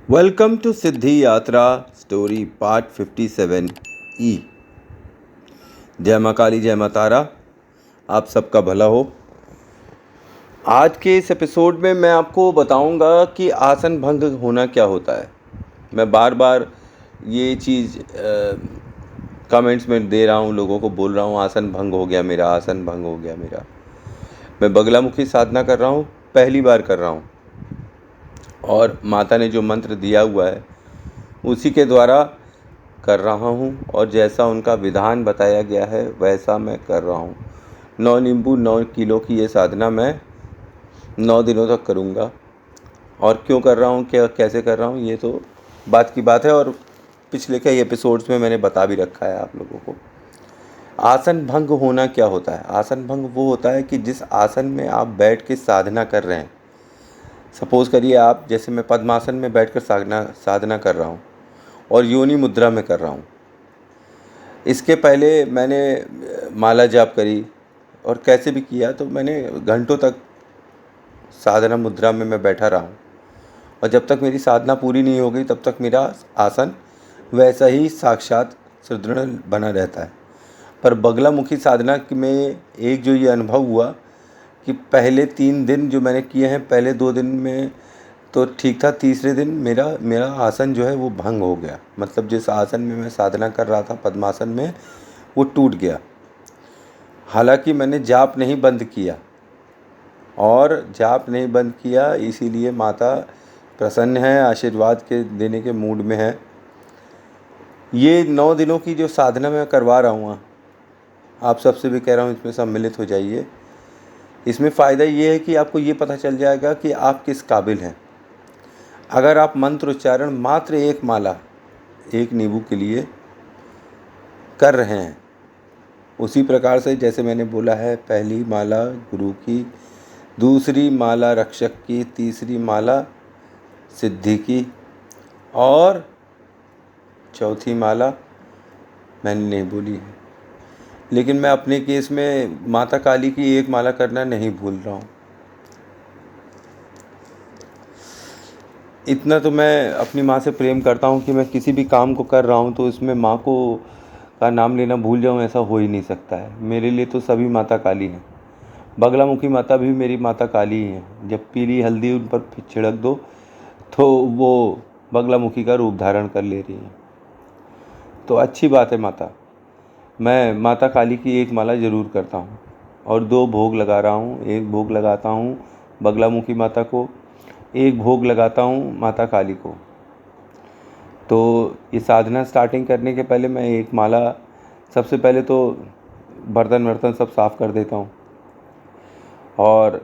Welcome to सिद्धि यात्रा story part 57 ई। जय माँ काली, जय माँ तारा। आप सबका भला हो। आज के इस एपिसोड में मैं आपको बताऊंगा कि आसन भंग होना क्या होता है। मैं बार बार ये चीज़ कमेंट्स में दे रहा हूँ, लोगों को बोल रहा हूँ आसन भंग हो गया मेरा, आसन भंग हो गया मेरा। मैं बगलामुखी साधना कर रहा हूँ, पहली बार कर रहा हूँ, और माता ने जो मंत्र दिया हुआ है उसी के द्वारा कर रहा हूँ, और जैसा उनका विधान बताया गया है वैसा मैं कर रहा हूँ। 9 नींबू 9 किलो की ये साधना मैं 9 दिनों तक करूँगा। और क्यों कर रहा हूँ, क्या कैसे कर रहा हूँ, ये तो बात की बात है, और पिछले कई एपिसोड्स में मैंने बता भी रखा है आप लोगों को। आसन भंग होना क्या होता है? आसन भंग वो होता है कि जिस आसन में आप बैठ के साधना कर रहे हैं, सपोज़ करिए आप, जैसे मैं पद्मासन में बैठकर साधना कर रहा हूँ और योनि मुद्रा में कर रहा हूँ। इसके पहले मैंने माला जाप करी और कैसे भी किया, तो मैंने घंटों तक साधना मुद्रा में मैं बैठा रहा हूँ, और जब तक मेरी साधना पूरी नहीं हो गई तब तक मेरा आसन वैसा ही साक्षात सुदृढ़ बना रहता है। पर बगलामुखी साधना में एक जो ये अनुभव हुआ कि पहले 3 दिन जो मैंने किए हैं, पहले 2 दिन में तो ठीक था, तीसरे दिन मेरा मेरा आसन जो है वो भंग हो गया। मतलब जिस आसन में मैं साधना कर रहा था पद्मासन में, वो टूट गया। हालांकि मैंने जाप नहीं बंद किया, और जाप नहीं बंद किया इसीलिए माता प्रसन्न है, आशीर्वाद के देने के मूड में है। ये 9 दिनों की जो साधना मैं करवा रहा हूँ, आप सबसे भी कह रहा हूँ इसमें सम्मिलित हो जाइए। इसमें फ़ायदा ये है कि आपको ये पता चल जाएगा कि आप किस काबिल हैं। अगर आप मंत्र उच्चारण मात्र एक माला, एक नींबू के लिए कर रहे हैं, उसी प्रकार से जैसे मैंने बोला है, पहली माला गुरु की, दूसरी माला रक्षक की, तीसरी माला सिद्धि की, और चौथी माला मैंने नहीं बोली है। लेकिन मैं अपने केस में माता काली की एक माला करना नहीं भूल रहा हूँ। इतना तो मैं अपनी माँ से प्रेम करता हूँ कि मैं किसी भी काम को कर रहा हूँ तो इसमें माँ को का नाम लेना भूल जाऊँ, ऐसा हो ही नहीं सकता है। मेरे लिए तो सभी माता काली हैं। बगलामुखी माता भी मेरी माता काली ही हैं। जब पीली हल्दी उन पर छिड़क दो तो वो बगलामुखी का रूप धारण कर ले रही हैं। तो अच्छी बात है माता। मैं माता काली की एक माला ज़रूर करता हूँ, और 2 भोग लगा रहा हूँ। एक भोग लगाता हूँ बगलामुखी माता को, एक भोग लगाता हूँ माता काली को। तो ये साधना स्टार्टिंग करने के पहले मैं एक माला, सबसे पहले तो बर्तन वर्तन सब साफ़ कर देता हूँ, और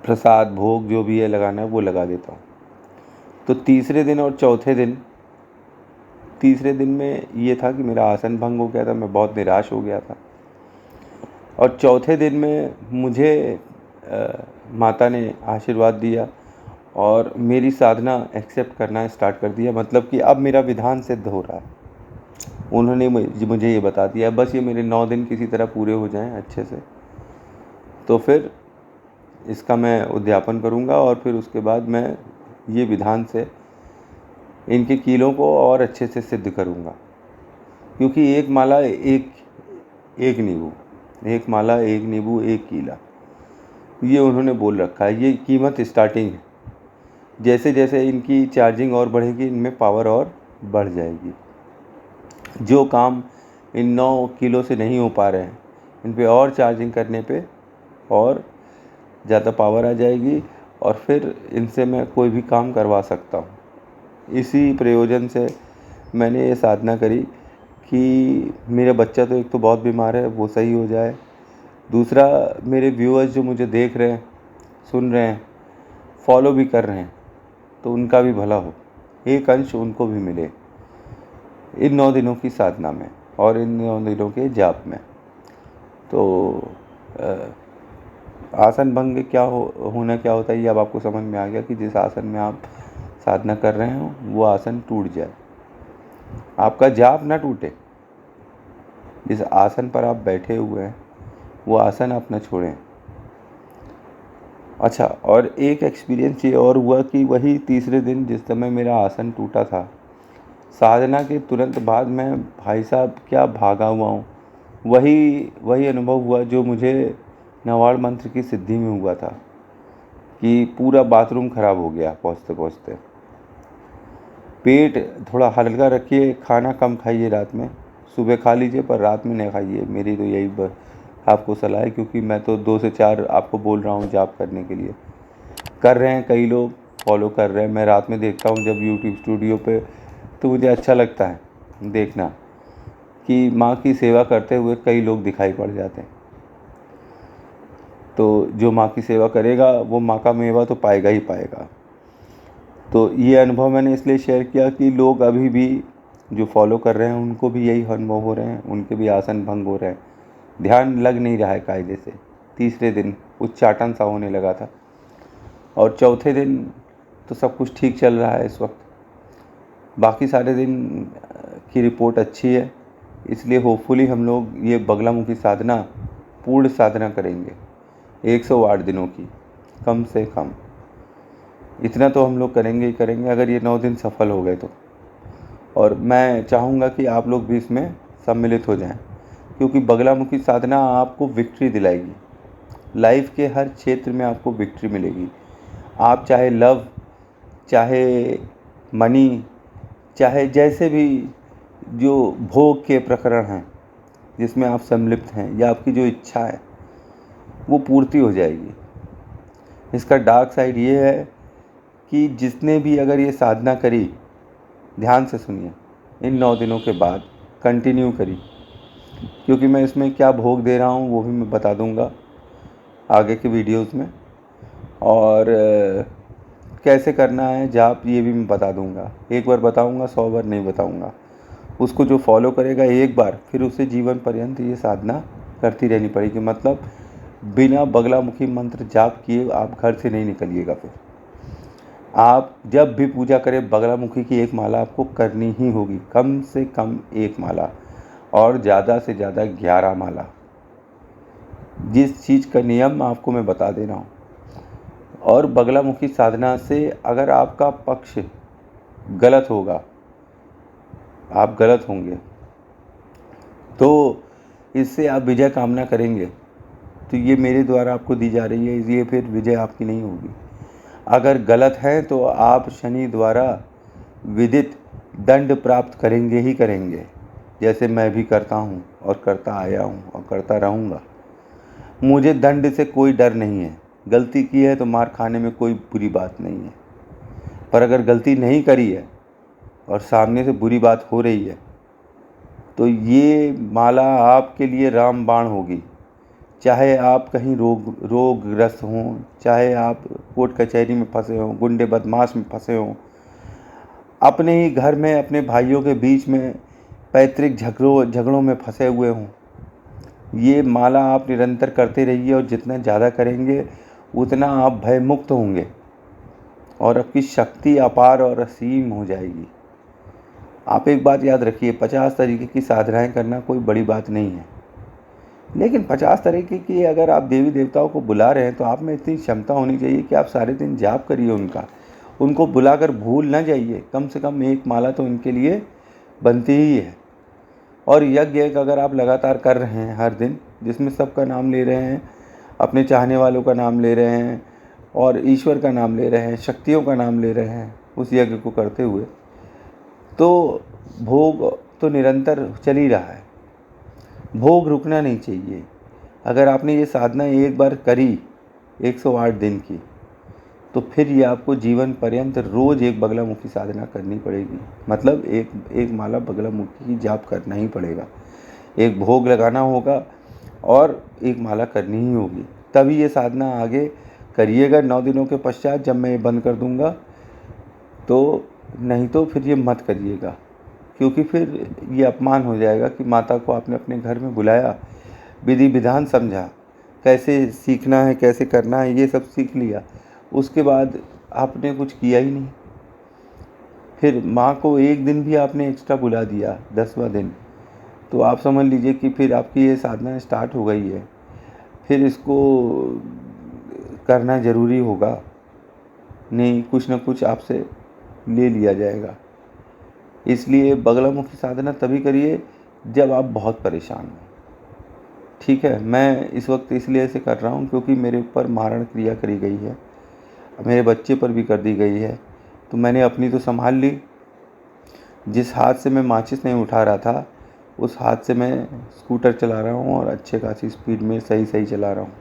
प्रसाद भोग जो भी है लगाना है वो लगा देता हूँ। तो तीसरे दिन और चौथे दिन, तीसरे दिन में ये था कि मेरा आसन भंग हो गया था, मैं बहुत निराश हो गया था। और चौथे दिन में मुझे माता ने आशीर्वाद दिया और मेरी साधना एक्सेप्ट करना स्टार्ट कर दिया। मतलब कि अब मेरा विधान सिद्ध हो रहा है। उन्होंने मुझे ये बता दिया, बस ये मेरे 9 दिन किसी तरह पूरे हो जाएं अच्छे से, तो फिर इसका मैं उद्यापन करूँगा, और फिर उसके बाद मैं ये विधान से इनके कीलों को और अच्छे से सिद्ध करूँगा। क्योंकि एक माला एक नींबू, एक माला एक नींबू एक कीला, ये उन्होंने बोल रखा है। ये कीमत स्टार्टिंग है, जैसे जैसे इनकी चार्जिंग और बढ़ेगी इनमें पावर और बढ़ जाएगी। जो काम इन 9 किलो से नहीं हो पा रहे हैं, इन पे और चार्जिंग करने पे और ज़्यादा पावर आ जाएगी, और फिर इनसे मैं कोई भी काम करवा सकता हूँ। इसी प्रयोजन से मैंने ये साधना करी कि मेरा बच्चा तो एक तो बहुत बीमार है, वो सही हो जाए। दूसरा, मेरे व्यूअर्स जो मुझे देख रहे हैं, सुन रहे हैं, फॉलो भी कर रहे हैं, तो उनका भी भला हो, एक अंश उनको भी मिले इन 9 दिनों की साधना में और इन 9 दिनों के जाप में। तो आसन भंग होना क्या होता है, ये अब आपको समझ में आ गया कि जिस आसन में आप साधना कर रहे हो वो आसन टूट जाए, आपका जाप ना टूटे। जिस आसन पर आप बैठे हुए हैं वो आसन आप न छोड़ें। अच्छा, और एक एक्सपीरियंस ये और हुआ कि वही तीसरे दिन जिस समय मेरा आसन टूटा था, साधना के तुरंत बाद मैं भाई साहब क्या भागा हुआ हूँ। वही वही अनुभव हुआ जो मुझे नवाड़ मंत्र की सिद्धि में हुआ था कि पूरा बाथरूम ख़राब हो गया पहुँचते पहुँचते। पेट थोड़ा हल्का रखिए, खाना कम खाइए रात में, सुबह खा लीजिए पर रात में नहीं खाइए। मेरी तो यही आपको सलाह है, क्योंकि मैं तो 2 से 4 आपको बोल रहा हूँ जाप करने के लिए। कर रहे हैं कई लोग, फॉलो कर रहे हैं। मैं रात में देखता हूँ जब यूट्यूब स्टूडियो पे, तो मुझे अच्छा लगता है देखना कि माँ की सेवा करते हुए कई लोग दिखाई पड़ जाते हैं। तो जो माँ की सेवा करेगा वो माँ का मेवा तो पाएगा ही पाएगा। तो ये अनुभव मैंने इसलिए शेयर किया कि लोग अभी भी जो फॉलो कर रहे हैं उनको भी यही अनुभव हो रहे हैं, उनके भी आसन भंग हो रहे हैं, ध्यान लग नहीं रहा है कायदे से। तीसरे दिन उच्चाटन सा होने लगा था, और चौथे दिन तो सब कुछ ठीक चल रहा है इस वक्त। बाकी सारे दिन की रिपोर्ट अच्छी है, इसलिए होपफुली हम लोग ये बगलामुखी साधना पूर्ण साधना करेंगे 108 दिनों की, कम से कम इतना तो हम लोग करेंगे ही करेंगे, अगर ये 9 दिन सफल हो गए तो। और मैं चाहूँगा कि आप लोग भी इसमें सम्मिलित हो जाएं, क्योंकि बगलामुखी साधना आपको विक्ट्री दिलाएगी। लाइफ के हर क्षेत्र में आपको विक्ट्री मिलेगी। आप चाहे लव, चाहे मनी, चाहे जैसे भी जो भोग के प्रकरण हैं जिसमें आप सम्मिलित हैं, या आपकी जो इच्छा है वो पूर्ति हो जाएगी। इसका डार्क साइड ये है कि जिसने भी अगर ये साधना करी, ध्यान से सुनिए, इन 9 दिनों के बाद कंटिन्यू करी, क्योंकि मैं इसमें क्या भोग दे रहा हूँ वो भी मैं बता दूँगा आगे के वीडियोस में, और कैसे करना है जाप ये भी मैं बता दूँगा। एक बार बताऊँगा, 100 बार नहीं बताऊँगा। उसको जो फॉलो करेगा एक बार, फिर उसे जीवन पर्यंत ये साधना करती रहनी पड़ेगी। मतलब बिना बगलामुखी मंत्र जाप किए आप घर से नहीं निकलिएगा। फिर आप जब भी पूजा करें, बगलामुखी की एक माला आपको करनी ही होगी, कम से कम एक माला, और ज़्यादा से ज़्यादा 11 माला। जिस चीज़ का नियम आपको मैं बता दे रहा हूँ। और बगलामुखी साधना से अगर आपका पक्ष गलत होगा, आप गलत होंगे, तो इससे आप विजय कामना करेंगे, तो ये मेरे द्वारा आपको दी जा रही है, ये फिर विजय आपकी नहीं होगी। अगर गलत है तो आप शनि द्वारा विदित दंड प्राप्त करेंगे ही करेंगे, जैसे मैं भी करता हूँ और करता आया हूँ और करता रहूँगा। मुझे दंड से कोई डर नहीं है। गलती की है तो मार खाने में कोई बुरी बात नहीं है, पर अगर गलती नहीं करी है और सामने से बुरी बात हो रही है, तो ये माला आपके लिए रामबाण होगी। चाहे आप कहीं रोगग्रस्त हों, चाहे आप कोर्ट कचहरी में फंसे हों, गुंडे बदमाश में फंसे हों, अपने ही घर में अपने भाइयों के बीच में पैतृक झगड़ों में फंसे हुए हों, ये माला आप निरंतर करते रहिए, और जितना ज़्यादा करेंगे उतना आप भयमुक्त होंगे और आपकी शक्ति अपार और असीम हो जाएगी। आप एक बात याद रखिए, 50 तरीके की साधनाएं करना कोई बड़ी बात नहीं है, लेकिन 50 तरीके की अगर आप देवी देवताओं को बुला रहे हैं तो आप में इतनी क्षमता होनी चाहिए कि आप सारे दिन जाप करिए उनको बुलाकर भूल ना जाइए। कम से कम एक माला तो इनके लिए बनती ही है। और यज्ञ अगर आप लगातार कर रहे हैं हर दिन, जिसमें सबका नाम ले रहे हैं, अपने चाहने वालों का नाम ले रहे हैं और ईश्वर का नाम ले रहे हैं, शक्तियों का नाम ले रहे हैं उस यज्ञ को करते हुए, तो भोग तो निरंतर चल ही रहा है। भोग रुकना नहीं चाहिए। अगर आपने ये साधना एक बार करी 108 दिन की, तो फिर ये आपको जीवन पर्यंत रोज़ एक बगलामुखी साधना करनी पड़ेगी। मतलब एक माला बगलामुखी की जाप करना ही पड़ेगा, एक भोग लगाना होगा और एक माला करनी ही होगी, तभी ये साधना आगे करिएगा। 9 दिनों के पश्चात जब मैं ये बंद कर दूंगा, तो नहीं तो फिर ये मत करिएगा, क्योंकि फिर ये अपमान हो जाएगा कि माता को आपने अपने घर में बुलाया, विधि विधान समझा, कैसे सीखना है, कैसे करना है, ये सब सीख लिया, उसके बाद आपने कुछ किया ही नहीं। फिर माँ को एक दिन भी आपने एक्स्ट्रा बुला दिया, 10वां दिन, तो आप समझ लीजिए कि फिर आपकी ये साधना स्टार्ट हो गई है। फिर इसको करना ज़रूरी होगा, नहीं कुछ न कुछ आपसे ले लिया जाएगा। इसलिए बगलामुखी साधना तभी करिए जब आप बहुत परेशान हो। ठीक है, मैं इस वक्त इसलिए ऐसे कर रहा हूँ क्योंकि मेरे ऊपर मारण क्रिया करी गई है, मेरे बच्चे पर भी कर दी गई है, तो मैंने अपनी तो संभाल ली। जिस हाथ से मैं माचिस नहीं उठा रहा था, उस हाथ से मैं स्कूटर चला रहा हूँ और अच्छे खासी स्पीड में सही चला रहा हूँ।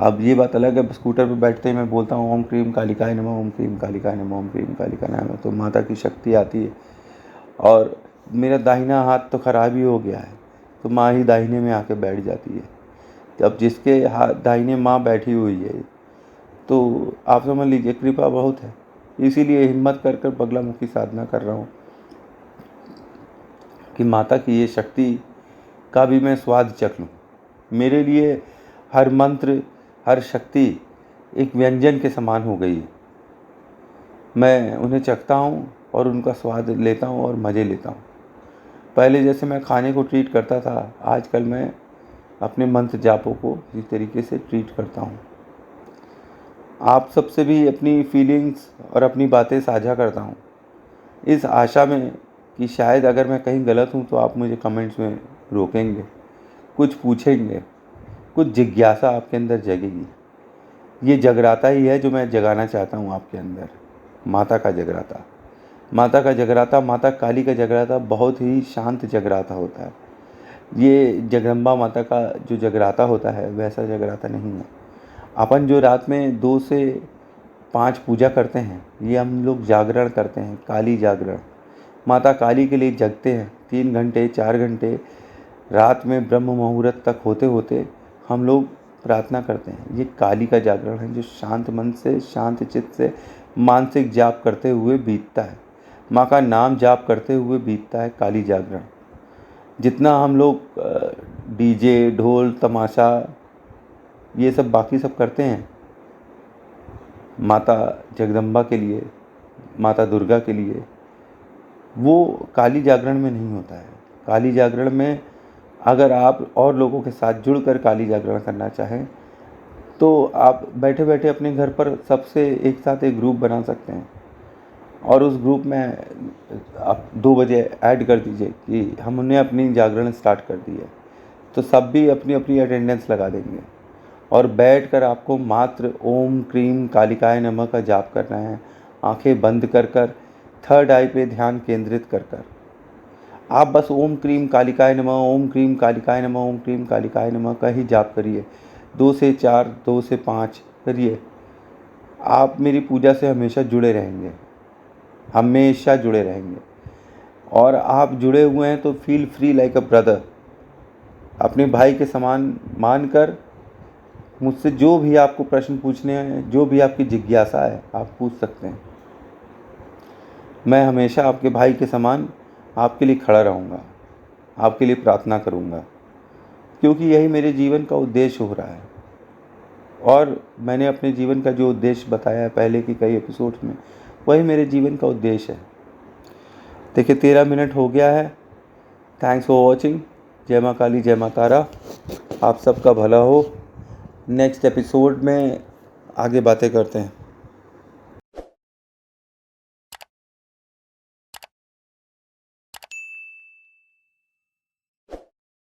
अब ये बात अलग है, स्कूटर पर बैठते ही मैं बोलता हूँ ओम क्रीम कालिकाय नमः, ओम क्रीम कालिकाय नमः, ओम क्रीम कालिकाय नमः, तो माता की शक्ति आती है। और मेरा दाहिना हाथ तो ख़राब ही हो गया है, तो माँ ही दाहिने में आके बैठ जाती है। अब जिसके हाथ दाहिने माँ बैठी हुई है, तो आप समझ लीजिए कृपा बहुत है। इसीलिए हिम्मत कर कर बगलामुखी साधना कर रहा हूँ कि माता की ये शक्ति का भी मैं स्वाद चख लूँ। मेरे लिए हर मंत्र, हर शक्ति एक व्यंजन के समान हो गई है। मैं उन्हें चखता हूँ और उनका स्वाद लेता हूँ और मज़े लेता हूँ। पहले जैसे मैं खाने को ट्रीट करता था, आजकल मैं अपने मंत्र जापों को इस तरीके से ट्रीट करता हूँ। आप सबसे भी अपनी फीलिंग्स और अपनी बातें साझा करता हूँ, इस आशा में कि शायद अगर मैं कहीं गलत हूँ तो आप मुझे कमेंट्स में रोकेंगे, कुछ पूछेंगे, कुछ जिज्ञासा आपके अंदर जगेगी। ये जगराता ही है जो मैं जगाना चाहता हूँ आपके अंदर, माता का जगराता। माता का जगराता, माता काली का जगराता बहुत ही शांत जगराता होता है। ये जगदम्बा माता का जो जगराता होता है वैसा जगराता नहीं है। अपन जो रात में 2 से 5 पूजा करते हैं, ये हम लोग जागरण करते हैं, काली जागरण। माता काली के लिए जगते हैं 3 घंटे 4 घंटे, रात में ब्रह्म मुहूर्त तक होते होते हम लोग प्रार्थना करते हैं। ये काली का जागरण है जो शांत मन से, शांत चित्त से मानसिक जाप करते हुए बीतता है। माँ का नाम जाप करते हुए बीतता है काली जागरण। जितना हम लोग डीजे, ढोल, तमाशा ये सब बाकी सब करते हैं माता जगदम्बा के लिए, माता दुर्गा के लिए, वो काली जागरण में नहीं होता है। काली जागरण में अगर आप और लोगों के साथ जुड़कर काली जागरण करना चाहें तो आप बैठे बैठे अपने घर पर सबसे एक साथ एक ग्रुप बना सकते हैं और उस ग्रुप में आप 2 बजे ऐड कर दीजिए कि हमने अपनी जागरण स्टार्ट कर दी है, तो सब भी अपनी अपनी अटेंडेंस लगा देंगे और बैठकर आपको मात्र ओम क्रीम कालिकाय नमः का जाप करना है। आंखें बंद कर कर, थर्ड आई पे ध्यान केंद्रित कर कर आप बस ओम क्रीम कालिकाय नमः, ओम क्रीम कालिकाय नमः, ओम क्रीम कालिकाय नमः का ही जाप करिए। 2 से 4, 2 से 5 करिए। आप मेरी पूजा से हमेशा जुड़े रहेंगे, हमेशा जुड़े रहेंगे। और आप जुड़े हुए हैं तो feel free like a brother. अपने भाई के समान मानकर मुझसे जो भी आपको प्रश्न पूछने हैं, जो भी आपकी जिज्ञासा है, आप पूछ सकते हैं। मैं हमेशा आपके भाई के समान आपके लिए खड़ा रहूँगा, आपके लिए प्रार्थना करूँगा, क्योंकि यही मेरे जीवन का उद्देश्य हो रहा है। और मैंने अपने जीवन का जो उद्देश्य बताया है पहले की कई एपिसोड्स में, वही मेरे जीवन का उद्देश्य है। देखिए 13 मिनट हो गया है। Thanks for watching. जय माँ काली, जय माँ तारा। आप सबका भला हो। नेक्स्ट एपिसोड में आगे बातें करते हैं।